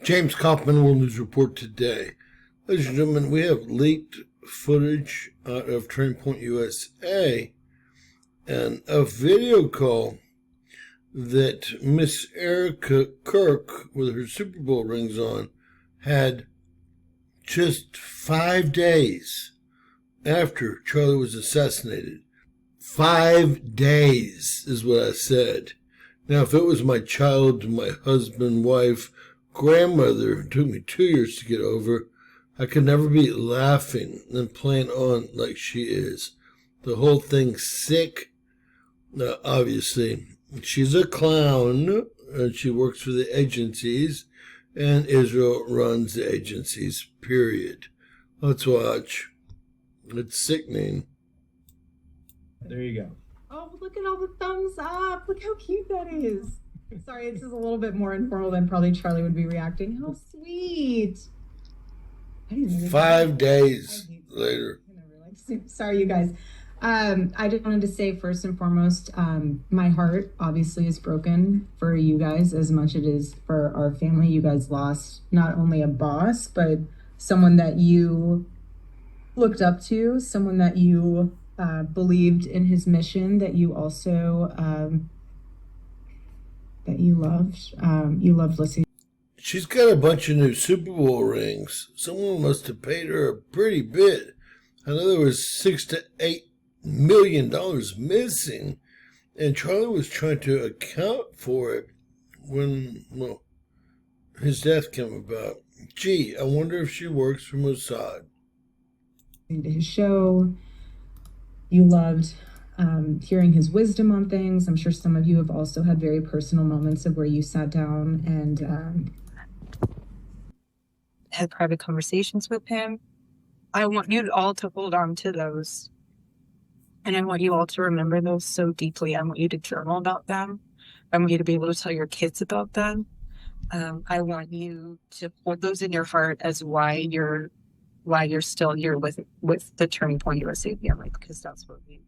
James Kaufman, World News Report today. Ladies and gentlemen, we have leaked footage out of Turning Point USA and a video call that Miss Erik Kirk, with her Super Bowl rings on, had just 5 days after Charlie was assassinated. 5 days is what I said. Now, if it was my child, my husband, wife, grandmother, it took me 2 years to get over, I could never be laughing and playing on like she is. The whole thing's sick. Obviously, she's a clown, and she works for the agencies, and Israel runs the agencies, period. Let's watch. It's sickening. There you go. Oh, look at all the thumbs up. Look how cute that is. Sorry, this is a little bit more informal than probably Charlie would be reacting. How sweet. 5 days later. Sorry, you guys. I just wanted to say, first and foremost, my heart obviously is broken for you guys as much as it is for our family. You guys lost not only a boss, but someone that you looked up to, someone that you believed in his mission, that you also that you loved listening. She's got a bunch of new Super Bowl rings. Someone must have paid her a pretty bit. I know there was $6 to $8 million missing, and Charlie was trying to account for it when, well, his death came about. Gee, I wonder if she works for Mossad. To his show, you loved hearing his wisdom on things. I'm sure some of you have also had very personal moments of where you sat down and had private conversations with him. I want you all to hold on to those. And I want you all to remember those so deeply. I want you to journal about them. I want you to be able to tell your kids about them. I want you to hold those in your heart as why you're still here with the Turning Point USA family, because that's what we want.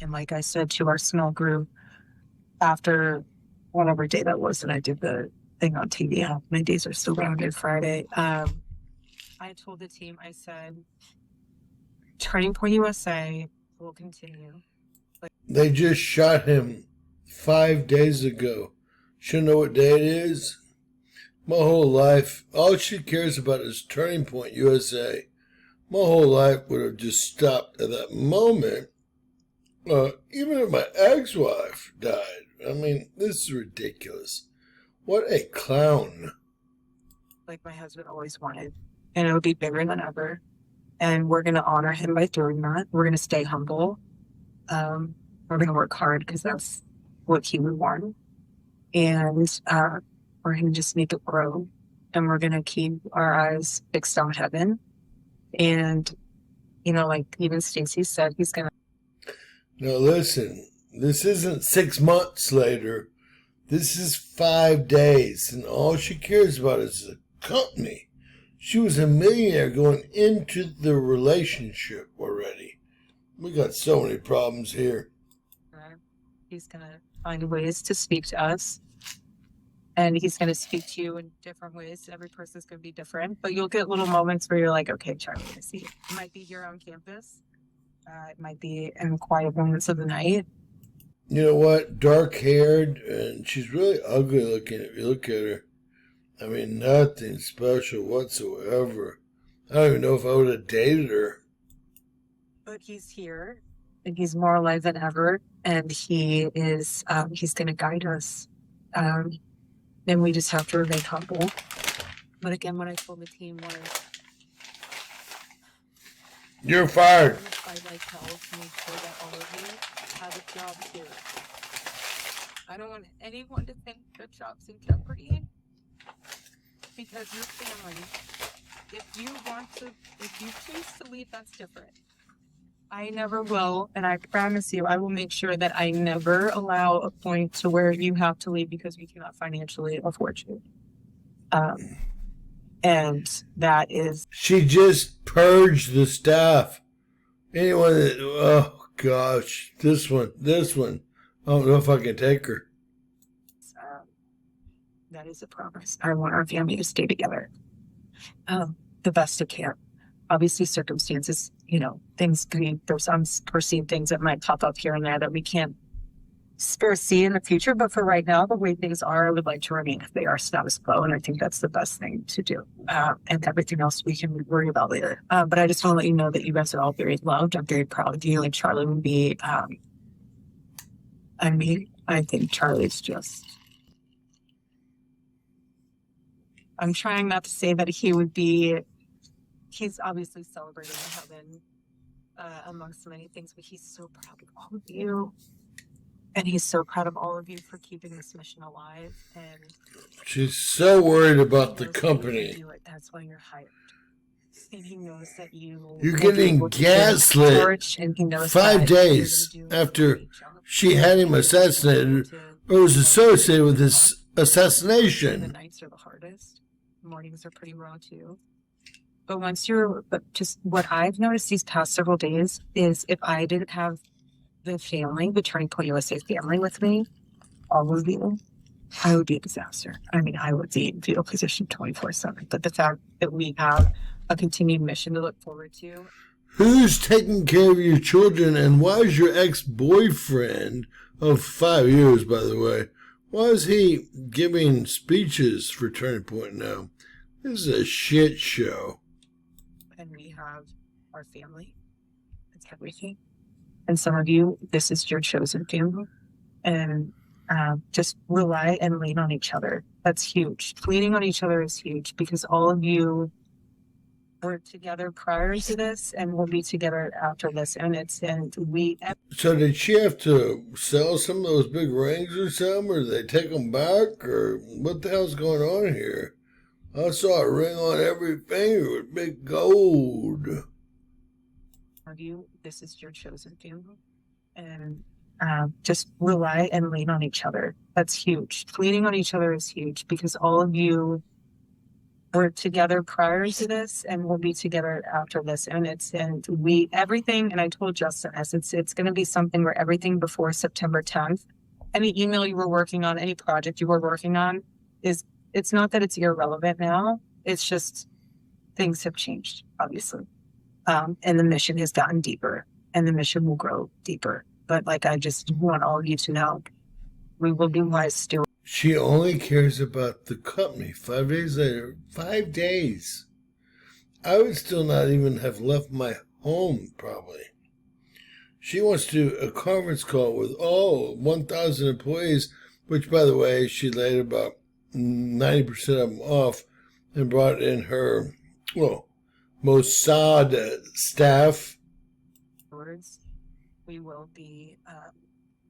And like I said to our small group after whatever day that was that I did the thing on TV, how my days are still rounded Friday, I told the team, I said, Turning Point USA will continue. They just shot him 5 days ago. Should know what day it is. My whole life, all she cares about is Turning Point USA. My whole life would have just stopped at that moment. Even if my ex-wife died. I mean, this is ridiculous. What a clown. Like my husband always wanted. And it'll be bigger than ever. And we're going to honor him by doing that. We're going to stay humble. We're going to work hard because that's what he would want. And we're going to just make it grow. And we're going to keep our eyes fixed on heaven. And, like even Stacey said, he's going to. Now listen, this isn't 6 months later. This is 5 days. And all she cares about is the company. She was a millionaire going into the relationship already. We got so many problems here. He's going to find ways to speak to us. And he's going to speak to you in different ways. Every person's going to be different. But you'll get little moments where you're like, okay, Charlie, I see it. It might be here on campus. It might be in quiet moments of the night. You know what? Dark-haired, and she's really ugly looking if you look at her. I mean, nothing special whatsoever. I don't even know if I would have dated her. But he's here, and he's more alive than ever, and he is, he's going to guide us. And we just have to remain humble. But again, what I told the team was, you're fired. I like hell to make sure that all of you have a job here. I don't want anyone to think the job's in jeopardy. Because your family, if you choose to leave, that's different. I never will, and I promise you, I will make sure that I never allow a point to where you have to leave because we cannot financially afford you. And that is... She just purged the staff. Anyone that... Oh, gosh. This one. I don't know if I can take her. That is a promise. I want our family to stay together the best it can. Obviously, circumstances, there's unforeseen things that might pop up here and there that we can't foresee in the future. But for right now, the way things are, I would like to remain if they are status quo. And I think that's the best thing to do. And everything else we can worry about later. But I just want to let you know that you guys are all very loved. I'm very proud of you. And Charlie would be, I think Charlie's just, I'm trying not to say that he would be, he's obviously celebrating in heaven amongst many things, but he's so proud of all of you. And he's so proud of all of you for keeping this mission alive. And she's so worried about the company. That's why you're hired. And he knows that you're getting gaslit and he knows 5 days after she had him assassinated or was associated with this assassination. The nights are the hardest. Mornings are pretty raw too. But just what I've noticed these past several days is if I didn't have the family, the Turning Point USA family with me, all of you, I would be a disaster. I mean, I would be in fetal position 24/7. But the fact that we have a continued mission to look forward to. Who's taking care of your children, and why is your ex-boyfriend of 5 years, by the way, why is he giving speeches for Turning Point now? This is a shit show. And we have our family. It's everything. And some of you, this is your chosen family. And just rely and lean on each other. That's huge. Leaning on each other is huge because all of you were together prior to this and will be together after this. So did she have to sell some of those big rings or something? Or did they take them back? Or what the hell's going on here? I saw a ring on every finger with big gold. Of you, this is your chosen family. And just rely and lean on each other. That's huge. Leaning on each other is huge because all of you were together prior to this and will be together after this. And everything, and I told Justin, it's going to be something where everything before September 10th, any email you were working on, any project you were working on, it's not that it's irrelevant now. It's just things have changed, obviously. And the mission has gotten deeper and the mission will grow deeper. But I just want all of you to know, we will be wise stewards. She only cares about the company. 5 days later, 5 days. I would still not even have left my home, probably. She wants to do a conference call with all 1,000 employees, which, by the way, she laid about 90% of them off and brought in her, Mossad staff. We will be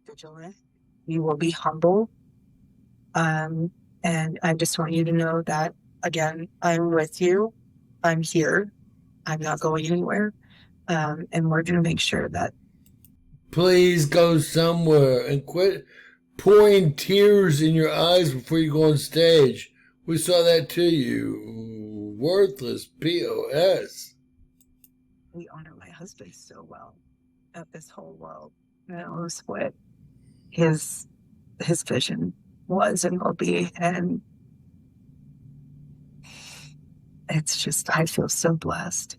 vigilant. We will be humble. And I just want you to know that, again, I'm with you. I'm here. I'm not going anywhere. And we're going to make sure that. Please go somewhere and quit pouring tears in your eyes before you go on stage. We saw that too, you worthless POS. We honor my husband so well at this whole world. Knows what his vision was and will be, and it's just, I feel so blessed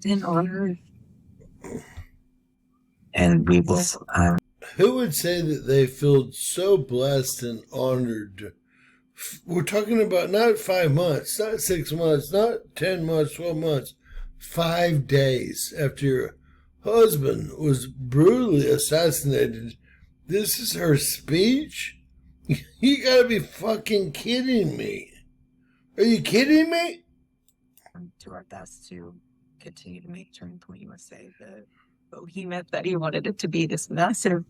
and honored. And we will. Who would say that they feel so blessed and honored? We're talking about not 5 months, not 6 months, not 10 months, 12 months, 5 days after your husband was brutally assassinated. This is her speech? You gotta be fucking kidding me. Are you kidding me? Do our best to continue to make Turning Point USA the behemoth that he wanted it to be, this massive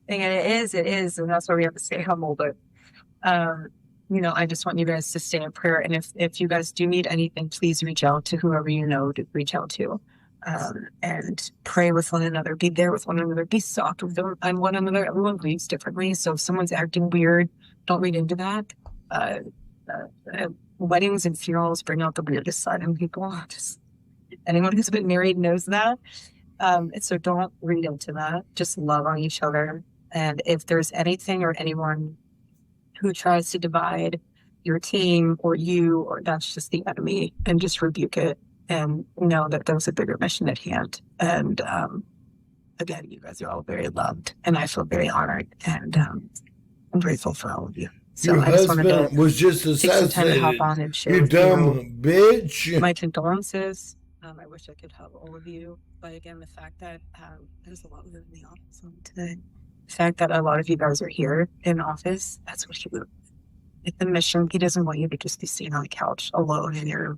thing. And it is, and that's why we have to stay humble. But, I just want you guys to stay in prayer. And if you guys do need anything, please reach out to whoever you know to reach out to. And pray with one another, be there with one another, be soft with one another. Everyone grieves differently. So if someone's acting weird, don't read into that. Weddings and funerals bring out the weirdest side in people. Just anyone who's been married knows that. So don't read into that. Just love on each other. And if there's anything or anyone who tries to divide your team or you, or that's just the enemy, and just rebuke it and know that there's a bigger mission at hand. And again, you guys are all very loved, and I feel very honored, and I'm grateful for all of you. So Your I just wanted husband to was just take some time to hop assassinated. on and share You with dumb bitch. my condolences. I wish I could help all of you, but again, the fact that there's a lot of them in the office on today. The fact that a lot of you guys are here in office, that's what he would. It's the mission. He doesn't want you to just be sitting on the couch alone in your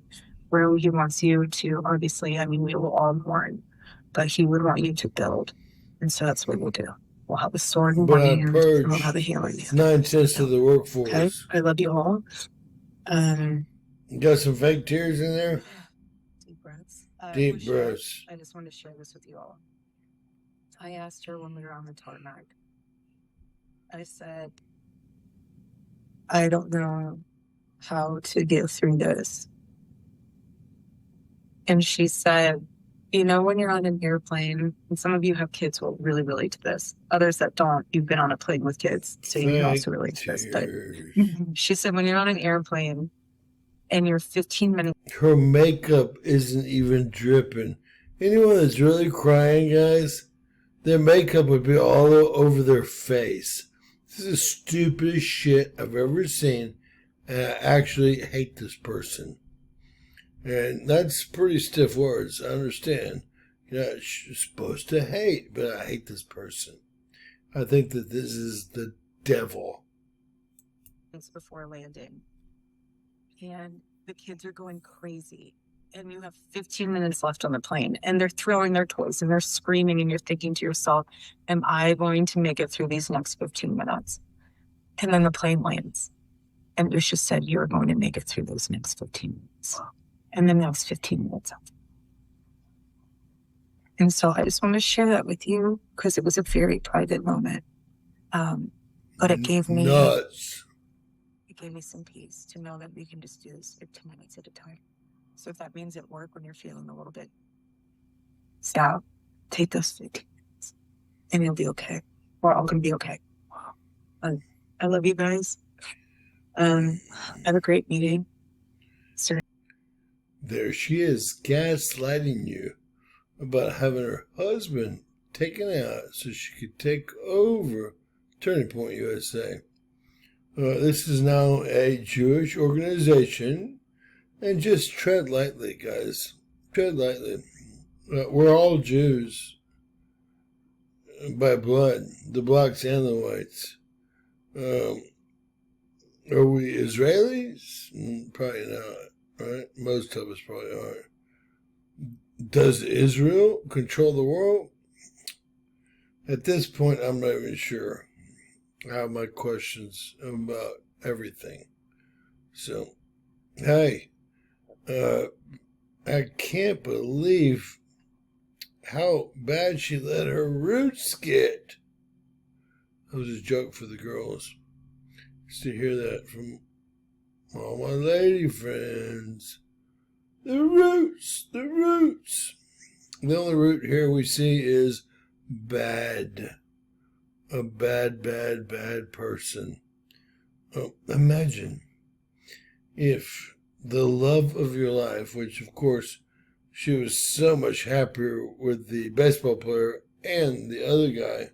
room. He wants you to, obviously, I mean, we will all mourn, but he would want you to build. And so that's what we'll do. We'll have a sword in one But I hand, and purged we'll have a hammer in the other. 9/10 of the workforce. Okay? I love you all. You got some fake tears in there? Deep breaths. Deep breaths. I just wanted to share this with you all. I asked her when we were on the tarmac. I said, I don't know how to get through this. And she said, you know, when you're on an airplane, and some of you have kids who will really relate to this. Others that don't, you've been on a plane with kids, so you can also relate to this. But she said, when you're on an airplane and you're 15 minutes. Her makeup isn't even dripping. Anyone that's really crying, guys, their makeup would be all over their face. This is the stupidest shit I've ever seen. And I actually hate this person. And that's pretty stiff words. I understand. You're not supposed to hate, but I hate this person. I think that this is the devil. Before landing. And the kids are going crazy. And you have 15 minutes left on the plane. And they're throwing their toys and they're screaming. And you're thinking to yourself, am I going to make it through these next 15 minutes? And then the plane lands. And Lucia said, you're going to make it through those next 15 minutes. And then that was 15 minutes after. And so I just want to share that with you because it was a very private moment. But it gave me nuts. It gave me some peace to know that we can just do this 15 minutes at a time. So if that means at work when you're feeling a little bit stop, take those 15 minutes and you'll be okay. We're all going to be okay. I love you guys. Have a great meeting. There she is, gaslighting you about having her husband taken out so she could take over Turning Point USA. This is now a Jewish organization, and just tread lightly, guys. Tread lightly. We're all Jews by blood, the blacks and the whites. Are we Israelis? Probably not. Right? Most of us probably aren't. Does Israel control the world? At this point, I'm not even sure. I have my questions about everything. So, hey, I can't believe how bad she let her roots get. That was a joke for the girls. Just to hear that from all my lady friends. The roots, the roots. The only root here we see is bad. A bad, bad, bad person. Imagine if the love of your life, which of course she was so much happier with the baseball player and the other guy,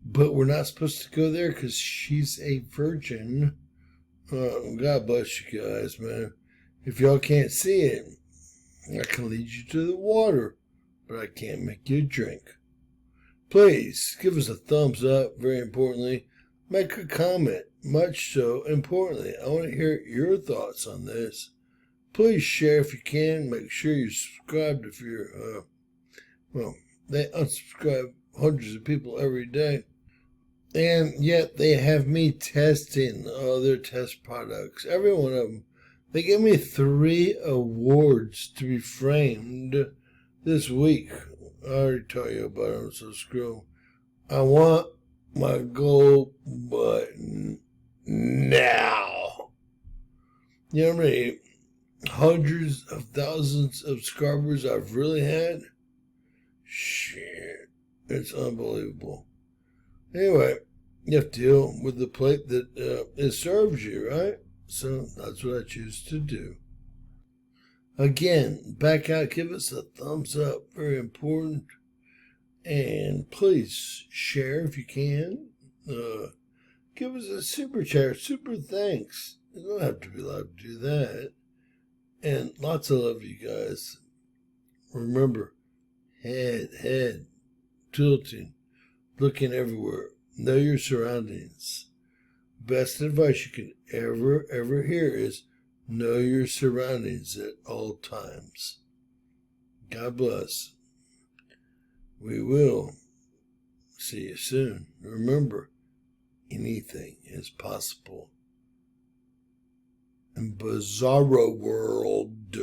but we're not supposed to go there because she's a virgin. God bless you guys, man. If y'all can't see it, I can lead you to the water, but I can't make you drink. Please give us a thumbs up, very importantly. Make a comment, much so importantly. I want to hear your thoughts on this. Please share if you can. Make sure you subscribe if you're, they unsubscribe hundreds of people every day. And yet they have me testing all their test products. Every one of them. They gave me 3 awards to be framed this week. I already told you about them, so screw 'em. I want my gold button now. You know how many hundreds of thousands of subscribers I've really had? Shit. It's unbelievable. Anyway, You have to deal with the plate that it serves you, right? So that's what I choose to do. Again, back out, give us a thumbs up, very important. And please share if you can. Give us a super chat, super thanks. You don't have to be allowed to do that. And lots of love, you guys. Remember, head, tilting, looking everywhere. Know your surroundings. Best advice you can ever hear is know your surroundings at all times. God bless. We will see you soon. Remember, anything is possible in Bizarro World.